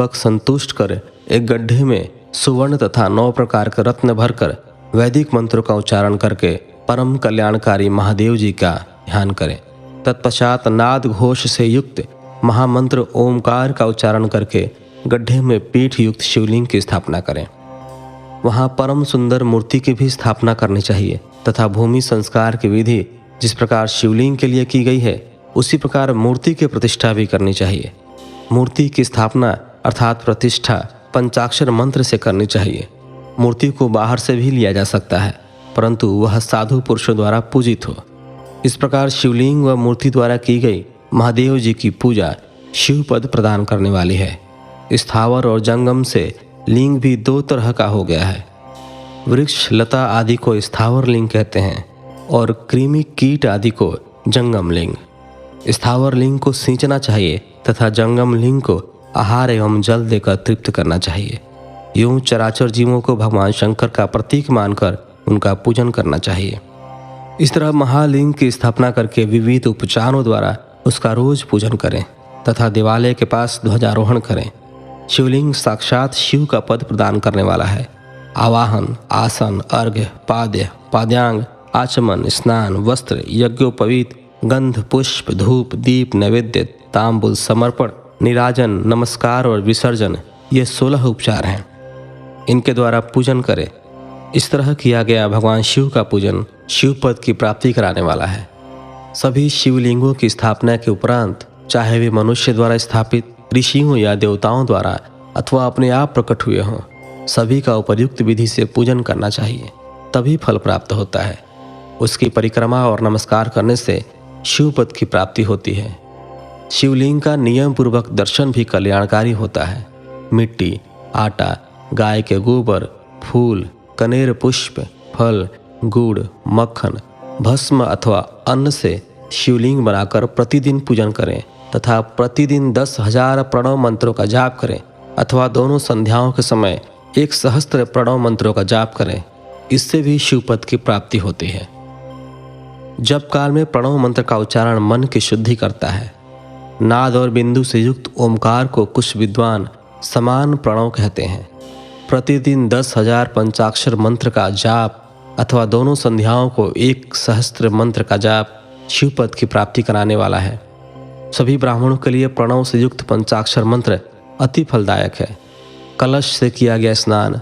वक्त संतुष्ट कर एक गड्ढे में सुवर्ण तथा 9 प्रकार के रत्न भरकर वैदिक मंत्रों का उच्चारण करके परम कल्याणकारी महादेव जी का ध्यान करें। तत्पश्चात नाद घोष से युक्त महामंत्र ओमकार का उच्चारण करके गड्ढे में पीठ युक्त शिवलिंग की स्थापना करें। वहाँ परम सुंदर मूर्ति की भी स्थापना करनी चाहिए तथा भूमि संस्कार की विधि जिस प्रकार शिवलिंग के लिए की गई है उसी प्रकार मूर्ति की प्रतिष्ठा भी करनी चाहिए। मूर्ति की स्थापना अर्थात प्रतिष्ठा पंचाक्षर मंत्र से करनी चाहिए। मूर्ति को बाहर से भी लिया जा सकता है परंतु वह साधु पुरुषों द्वारा पूजित हो। इस प्रकार शिवलिंग व मूर्ति द्वारा की गई महादेव जी की पूजा शिव पद प्रदान करने वाली है। स्थावर और जंगम से लिंग भी 2 तरह का हो गया है। वृक्ष लता आदि को स्थावर लिंग कहते हैं और कृमि कीट आदि को जंगम लिंग। स्थावर लिंग को सींचना चाहिए तथा जंगम लिंग को आहार एवं जल देकर तृप्त करना चाहिए। यूं चराचर जीवों को भगवान शंकर का प्रतीक मानकर उनका पूजन करना चाहिए। इस तरह महालिंग की स्थापना करके विविध उपचारों द्वारा उसका रोज पूजन करें तथा देवालय के पास ध्वजारोहण करें। शिवलिंग साक्षात शिव का पद प्रदान करने वाला है। आवाहन, आसन, अर्घ्य, पाद्य, पाद्यांग, आचमन, स्नान, वस्त्र, यज्ञोपवीत, गंध, पुष्प, धूप, दीप, नैवेद्य, तांबुल, समर्पण, निराजन, नमस्कार और विसर्जन ये 16 उपचार हैं। इनके द्वारा पूजन करें। इस तरह किया गया भगवान शिव का पूजन शिव पद की प्राप्ति कराने वाला है। सभी शिवलिंगों की स्थापना के उपरांत चाहे वे मनुष्य द्वारा स्थापित, ऋषियों या देवताओं द्वारा अथवा अपने आप प्रकट हुए हों, सभी का उपयुक्त विधि से पूजन करना चाहिए, तभी फल प्राप्त होता है। उसकी परिक्रमा और नमस्कार करने से शिव पद की प्राप्ति होती है। शिवलिंग का नियम पूर्वक दर्शन भी कल्याणकारी होता है। मिट्टी, आटा, गाय के गोबर, फूल, कनेर पुष्प, फल, गुड़, मक्खन, भस्म अथवा अन्न से शिवलिंग बनाकर प्रतिदिन पूजन करें तथा प्रतिदिन 10,000 प्रणव मंत्रों का जाप करें अथवा दोनों संध्याओं के समय 1 सहस्त्र प्रणव मंत्रों का जाप करें। इससे भी शिव पद की प्राप्ति होती है। जप काल में प्रणव मंत्र का उच्चारण मन की शुद्धि करता है। नाद और बिंदु से युक्त ओमकार को कुछ विद्वान समान प्रणव कहते हैं। प्रतिदिन 10,000 पंचाक्षर मंत्र का जाप अथवा दोनों संध्याओं को 1 सहस्त्र मंत्र का जाप शिव पद की प्राप्ति कराने वाला है। सभी ब्राह्मणों के लिए प्रणव से युक्त पंचाक्षर मंत्र अति फलदायक है। कलश से किया गया स्नान,